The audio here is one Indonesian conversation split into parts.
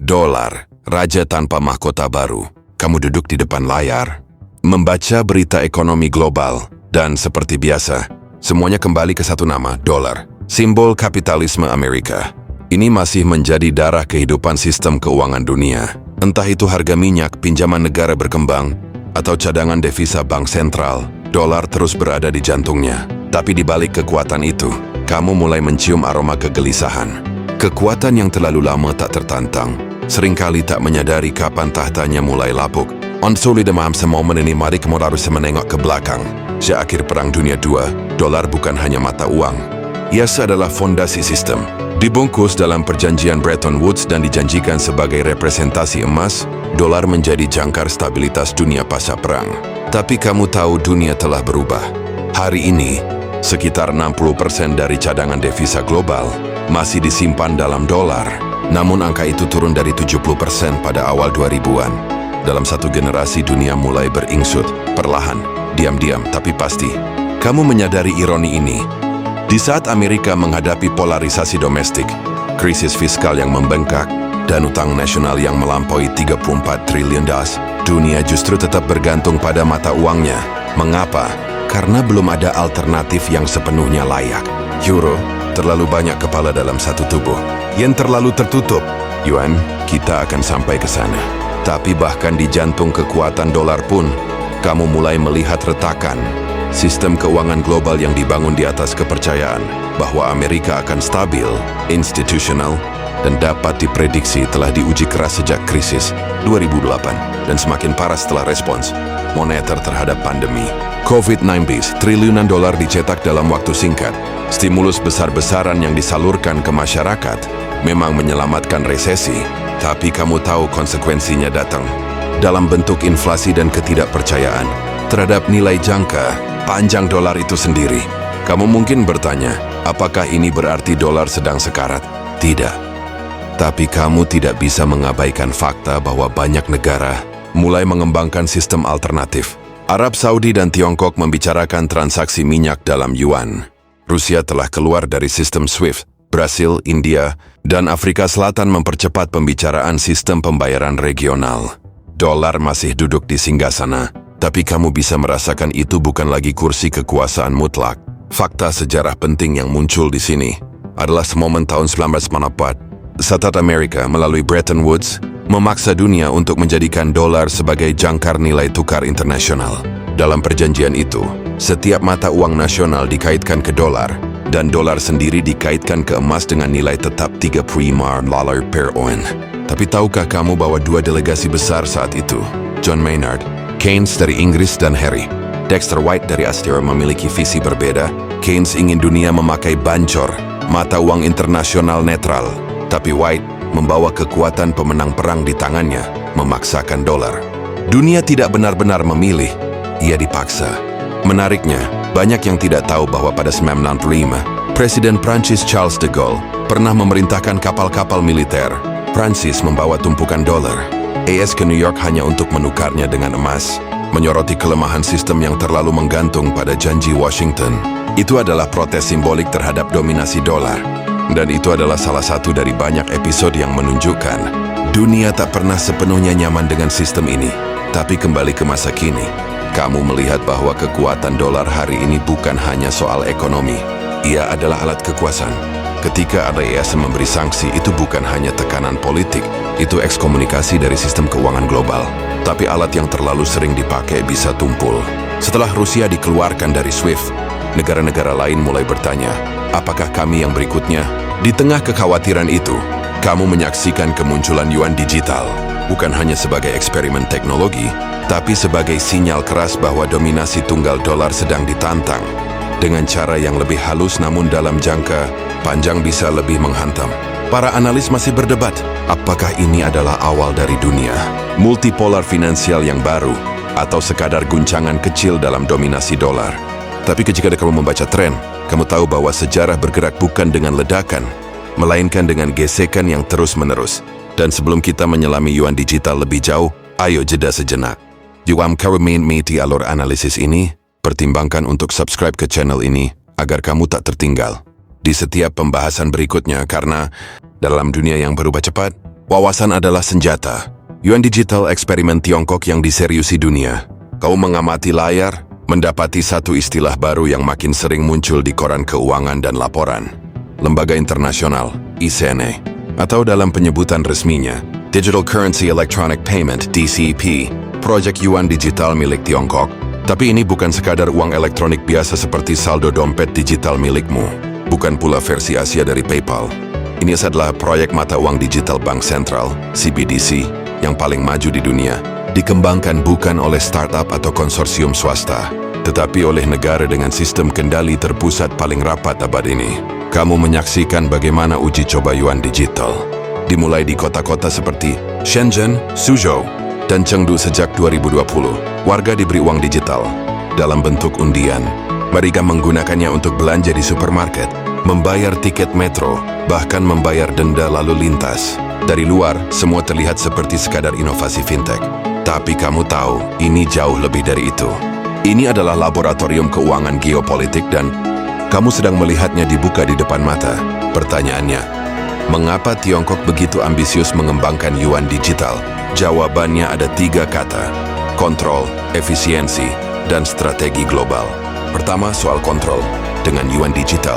Dolar, raja tanpa mahkota baru. Kamu duduk di depan layar, membaca berita ekonomi global, dan seperti biasa, semuanya kembali ke satu nama, dolar. Simbol kapitalisme Amerika. Ini masih menjadi darah kehidupan sistem keuangan dunia. Entah itu harga minyak, pinjaman negara berkembang, atau cadangan devisa bank sentral, dolar terus berada di jantungnya. Tapi di balik kekuatan itu, kamu mulai mencium aroma kegelisahan. Kekuatan yang terlalu lama tak tertantang, seringkali tak menyadari kapan tahtanya mulai lapuk. Onsuli demam semomen ini mari kamu harus menengok ke belakang. Sejak akhir Perang Dunia II, dolar bukan hanya mata uang. Ia adalah fondasi sistem. Dibungkus dalam perjanjian Bretton Woods dan dijanjikan sebagai representasi emas, dolar menjadi jangkar stabilitas dunia pasca perang. Tapi kamu tahu dunia telah berubah. Hari ini, sekitar 60% dari cadangan devisa global masih disimpan dalam dolar. Namun angka itu turun dari 70% pada awal 2000-an. Dalam satu generasi dunia mulai beringsut, perlahan, diam-diam tapi pasti. Kamu menyadari ironi ini? Di saat Amerika menghadapi polarisasi domestik, krisis fiskal yang membengkak, dan utang nasional yang melampaui 34 triliun dolar, dunia justru tetap bergantung pada mata uangnya. Mengapa? Karena belum ada alternatif yang sepenuhnya layak. Euro, terlalu banyak kepala dalam satu tubuh. Yen terlalu tertutup. Yuan, kita akan sampai ke sana. Tapi bahkan di jantung kekuatan dolar pun, kamu mulai melihat retakan. Sistem keuangan global yang dibangun di atas kepercayaan bahwa Amerika akan stabil, institusional, dan dapat diprediksi telah diuji keras sejak krisis 2008 dan semakin parah setelah respons moneter terhadap pandemi. COVID-19, triliunan dolar dicetak dalam waktu singkat. Stimulus besar-besaran yang disalurkan ke masyarakat memang menyelamatkan resesi, tapi kamu tahu konsekuensinya datang dalam bentuk inflasi dan ketidakpercayaan terhadap nilai jangka panjang dolar itu sendiri. Kamu mungkin bertanya, apakah ini berarti dolar sedang sekarat? Tidak. Tapi kamu tidak bisa mengabaikan fakta bahwa banyak negara mulai mengembangkan sistem alternatif. Arab Saudi dan Tiongkok membicarakan transaksi minyak dalam yuan. Rusia telah keluar dari sistem SWIFT. Brasil, India, dan Afrika Selatan mempercepat pembicaraan sistem pembayaran regional. Dolar masih duduk di singgasana. Tapi kamu bisa merasakan itu bukan lagi kursi kekuasaan mutlak. Fakta sejarah penting yang muncul di sini adalah semomen tahun 1994 saat Amerika melalui Bretton Woods memaksa dunia untuk menjadikan dolar sebagai jangkar nilai tukar internasional. Dalam perjanjian itu, setiap mata uang nasional dikaitkan ke dolar dan dolar sendiri dikaitkan ke emas dengan nilai tetap $35 per ounce. Tapi tahukah kamu bahwa dua delegasi besar saat itu, John Maynard Keynes dari Inggris dan Harry Dexter White dari Australia memiliki visi berbeda. Keynes ingin dunia memakai bancor, mata uang internasional netral. Tapi White membawa kekuatan pemenang perang di tangannya, memaksakan dolar. Dunia tidak benar-benar memilih, ia dipaksa. Menariknya, banyak yang tidak tahu bahwa pada 1965, Presiden Prancis Charles de Gaulle pernah memerintahkan kapal-kapal militer Prancis membawa tumpukan dolar AS ke New York hanya untuk menukarnya dengan emas, menyoroti kelemahan sistem yang terlalu menggantung pada janji Washington. Itu adalah protes simbolik terhadap dominasi dolar. Dan itu adalah salah satu dari banyak episode yang menunjukkan dunia tak pernah sepenuhnya nyaman dengan sistem ini. Tapi kembali ke masa kini, kamu melihat bahwa kekuatan dolar hari ini bukan hanya soal ekonomi. Ia adalah alat kekuasaan. Ketika AES memberi sanksi, itu bukan hanya tekanan politik, itu ekskomunikasi dari sistem keuangan global. Tapi alat yang terlalu sering dipakai bisa tumpul. Setelah Rusia dikeluarkan dari SWIFT, negara-negara lain mulai bertanya, apakah kami yang berikutnya? Di tengah kekhawatiran itu, kamu menyaksikan kemunculan yuan digital, bukan hanya sebagai eksperimen teknologi, tapi sebagai sinyal keras bahwa dominasi tunggal dolar sedang ditantang. Dengan cara yang lebih halus namun dalam jangka panjang bisa lebih menghantam. Para analis masih berdebat, apakah ini adalah awal dari dunia multipolar finansial yang baru atau sekadar guncangan kecil dalam dominasi dolar. Tapi jika kamu membaca tren, kamu tahu bahwa sejarah bergerak bukan dengan ledakan, melainkan dengan gesekan yang terus-menerus. Dan sebelum kita menyelami yuan digital lebih jauh, ayo jeda sejenak. Jika kamu mengikuti alur analisis ini, pertimbangkan untuk subscribe ke channel ini agar kamu tak tertinggal di setiap pembahasan berikutnya, karena dalam dunia yang berubah cepat, Wawasan adalah senjata. Yuan digital eksperimen Tiongkok yang diseriusi dunia. Kau mengamati layar, mendapati satu istilah baru yang makin sering muncul di koran keuangan dan laporan. Lembaga internasional, ICNE, atau dalam penyebutan resminya, Digital Currency Electronic Payment, DCP, proyek Yuan digital milik Tiongkok. Tapi ini bukan sekadar uang elektronik biasa seperti saldo dompet digital milikmu. Bukan pula versi Asia dari PayPal. Ini adalah proyek mata uang digital bank sentral, CBDC, yang paling maju di dunia. Dikembangkan bukan oleh startup atau konsorsium swasta, tetapi oleh negara dengan sistem kendali terpusat paling rapat abad ini. Kamu menyaksikan bagaimana uji coba Yuan digital. Dimulai di kota-kota seperti Shenzhen, Suzhou, dan Chengdu sejak 2020. Warga diberi uang digital dalam bentuk undian. Mereka menggunakannya untuk belanja di supermarket, membayar tiket metro, bahkan membayar denda lalu lintas. Dari luar, semua terlihat seperti sekadar inovasi fintech. Tapi kamu tahu, ini jauh lebih dari itu. Ini adalah laboratorium keuangan geopolitik dan kamu sedang melihatnya dibuka di depan mata. Pertanyaannya, mengapa Tiongkok begitu ambisius mengembangkan Yuan digital? Jawabannya ada 3 kata: kontrol, efisiensi, dan strategi global. Pertama, soal kontrol. Dengan Yuan digital,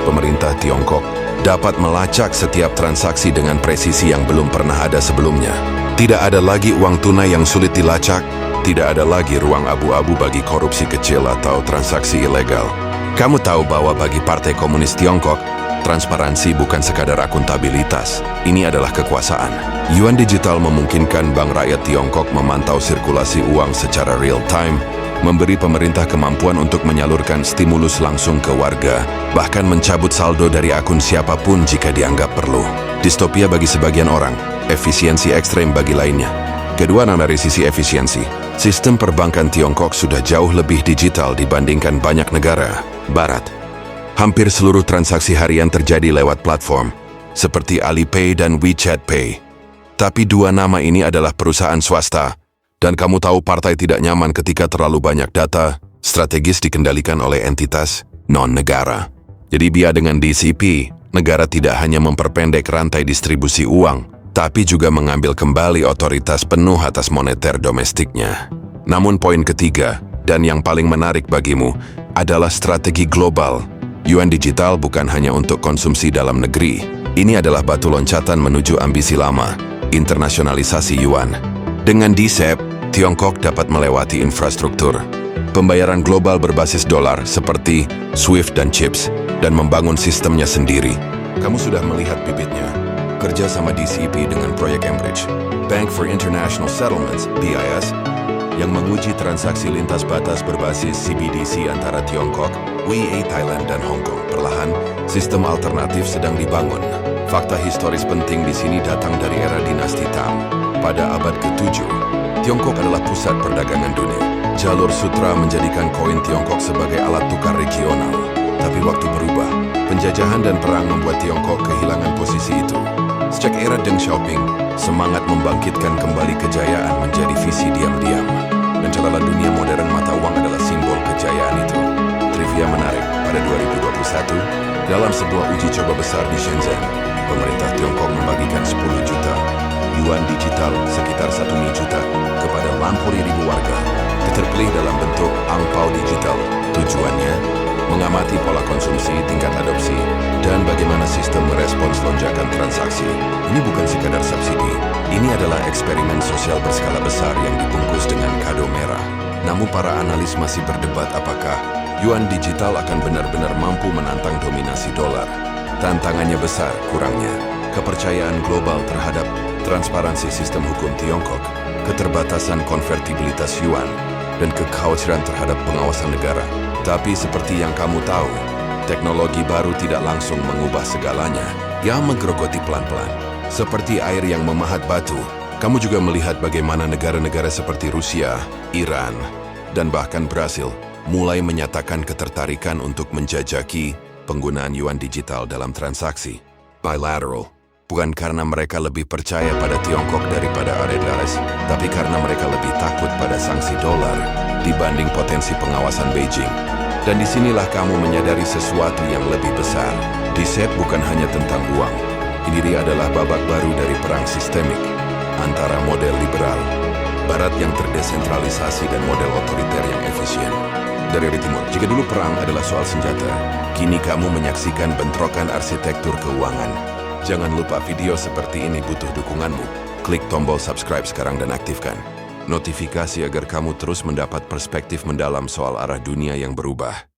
pemerintah Tiongkok dapat melacak setiap transaksi dengan presisi yang belum pernah ada sebelumnya. Tidak ada lagi uang tunai yang sulit dilacak, tidak ada lagi ruang abu-abu bagi korupsi kecil atau transaksi ilegal. Kamu tahu bahwa bagi Partai Komunis Tiongkok, transparansi bukan sekadar akuntabilitas, ini adalah kekuasaan. Yuan digital memungkinkan Bank Rakyat Tiongkok memantau sirkulasi uang secara real-time, memberi pemerintah kemampuan untuk menyalurkan stimulus langsung ke warga, bahkan mencabut saldo dari akun siapapun jika dianggap perlu. Distopia bagi sebagian orang, efisiensi ekstrem bagi lainnya. Kedua, dari sisi efisiensi, sistem perbankan Tiongkok sudah jauh lebih digital dibandingkan banyak negara Barat. Hampir seluruh transaksi harian terjadi lewat platform, seperti Alipay dan WeChat Pay. Tapi 2 nama ini adalah perusahaan swasta, dan kamu tahu partai tidak nyaman ketika terlalu banyak data strategis dikendalikan oleh entitas non-negara. Jadi biar dengan DCP, negara tidak hanya memperpendek rantai distribusi uang, tapi juga mengambil kembali otoritas penuh atas moneter domestiknya. Namun poin ketiga, dan yang paling menarik bagimu, adalah strategi global. Yuan digital bukan hanya untuk konsumsi dalam negeri. Ini adalah batu loncatan menuju ambisi lama, internasionalisasi Yuan. Dengan DCEP, Tiongkok dapat melewati infrastruktur pembayaran global berbasis dolar seperti SWIFT dan CHIPS dan membangun sistemnya sendiri. Kamu sudah melihat bibitnya. Kerja sama DCP dengan proyek Enbridge, Bank for International Settlements, BIS, yang menguji transaksi lintas batas berbasis CBDC antara Tiongkok, WEA, Thailand, dan Hong Kong. Perlahan, sistem alternatif sedang dibangun. Fakta historis penting di sini datang dari era dinasti Tang. Pada abad ke-7, Tiongkok adalah pusat perdagangan dunia. Jalur sutra menjadikan koin Tiongkok sebagai alat tukar regional. Tapi waktu berubah, penjajahan dan perang membuat Tiongkok kehilangan posisi itu. Sejak era Deng Xiaoping, semangat membangkitkan kembali kejayaan menjadi visi diam-diam. Dan celana dunia modern mata uang adalah simbol kejayaan itu. Trivia menarik, pada 2021, dalam sebuah uji coba besar di Shenzhen, pemerintah Tiongkok membagikan 10 juta Yuan digital sekitar 1 juta kepada 80.000 warga, terpilih dalam bentuk angpau digital. Tujuannya, mengamati pola konsumsi, tingkat adopsi, dan bagaimana sistem merespons lonjakan transaksi. Ini bukan sekadar subsidi, ini adalah eksperimen sosial berskala besar yang dibungkus dengan kado merah. Namun para analis masih berdebat apakah Yuan digital akan benar-benar mampu menantang dominasi dolar. Tantangannya besar, kurangnya kepercayaan global terhadap transparansi sistem hukum Tiongkok, keterbatasan konvertibilitas Yuan, dan kekhawatiran terhadap pengawasan negara. Tapi seperti yang kamu tahu, teknologi baru tidak langsung mengubah segalanya. Yang menggerogoti pelan-pelan. Seperti air yang memahat batu, kamu juga melihat bagaimana negara-negara seperti Rusia, Iran, dan bahkan Brasil mulai menyatakan ketertarikan untuk menjajaki penggunaan Yuan digital dalam transaksi bilateral. Bukan karena mereka lebih percaya pada Tiongkok daripada ADRS, tapi karena mereka lebih takut pada sanksi dolar dibanding potensi pengawasan Beijing. Dan disinilah kamu menyadari sesuatu yang lebih besar. DCEP bukan hanya tentang uang, Ini adalah babak baru dari perang sistemik antara model liberal, barat yang terdesentralisasi dan model otoriter yang efisien. Dari timur, jika dulu perang adalah soal senjata, kini kamu menyaksikan bentrokan arsitektur keuangan. Jangan lupa video seperti ini butuh dukunganmu. Klik tombol subscribe sekarang dan aktifkan notifikasi agar kamu terus mendapat perspektif mendalam soal arah dunia yang berubah.